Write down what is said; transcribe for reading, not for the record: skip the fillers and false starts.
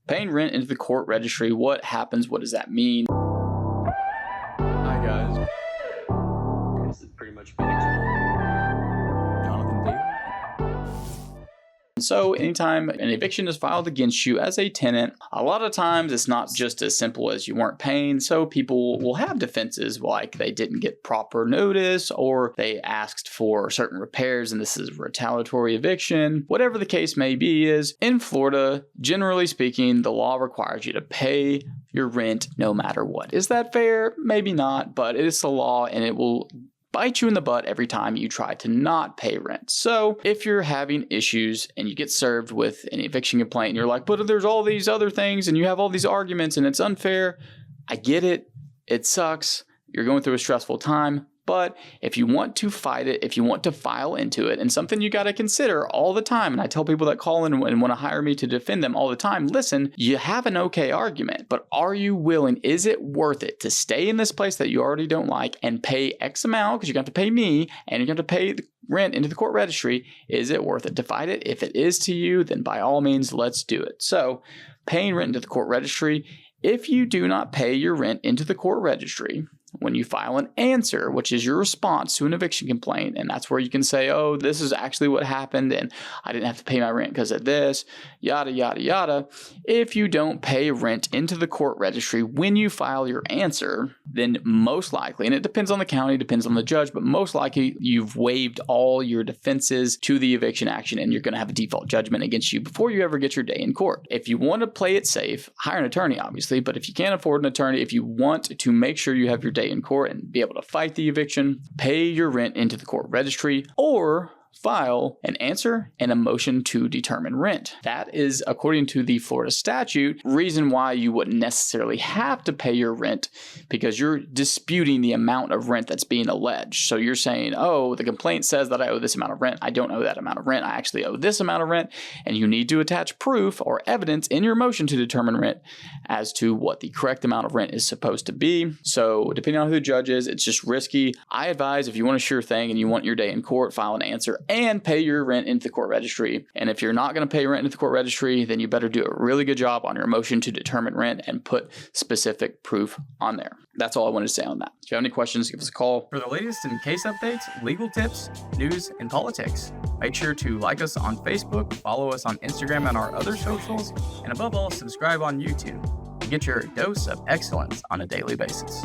Paying rent into the court registry. What happens? What does that mean? Hi guys. This is pretty much been Jonathon Daily. So anytime an eviction is filed against you as a tenant, a lot of times it's not just as simple as you weren't paying. So people will have defenses like they didn't get proper notice or they asked for certain repairs and this is retaliatory eviction. Whatever the case may be is, in Florida, generally speaking, the law requires you to pay your rent no matter what. Is that fair? Maybe not, but it is the law and it will bite you in the butt every time you try to not pay rent. So if you're having issues and you get served with an eviction complaint and you're like, but there's all these other things and you have all these arguments and it's unfair, I get it. It sucks. You're going through a stressful time. But if you want to fight it, if you want to file into it, and something you got to consider all the time, and I tell people that call in and want to hire me to defend them all the time, listen, you have an okay argument, but are you willing, is it worth it to stay in this place that you already don't like and pay X amount, because you're going to have to pay me, and you're going to have to pay the rent into the court registry? Is it worth it to fight it? If it is to you, then by all means, let's do it. So paying rent into the court registry, if you do not pay your rent into the court registry, when you file an answer, which is your response to an eviction complaint, and that's where you can say, oh, this is actually what happened and I didn't have to pay my rent because of this, yada, yada, yada. If you don't pay rent into the court registry when you file your answer, then most likely, and it depends on the county, depends on the judge, but most likely you've waived all your defenses to the eviction action and you're going to have a default judgment against you before you ever get your day in court. If you want to play it safe, hire an attorney, obviously, but if you can't afford an attorney, if you want to make sure you have your day in court and be able to fight the eviction, pay your rent into the court registry or file an answer and a motion to determine rent. That is, according to the Florida statute, reason why you wouldn't necessarily have to pay your rent, because you're disputing the amount of rent that's being alleged. So you're saying, oh, the complaint says that I owe this amount of rent. I don't owe that amount of rent. I actually owe this amount of rent. And you need to attach proof or evidence in your motion to determine rent as to what the correct amount of rent is supposed to be. So depending on who the judge is, it's just risky. I advise, if you want a sure thing and you want your day in court, file an answer and pay your rent into the court registry. And if you're not going to pay rent into the court registry, then you better do a really good job on your motion to determine rent and put specific proof on there. That's all I wanted to say on that. If you have any questions, give us a call. For the latest in case updates, legal tips, news, and politics, make sure to like us on Facebook, follow us on Instagram and our other socials, and above all, subscribe on YouTube to get your dose of excellence on a daily basis.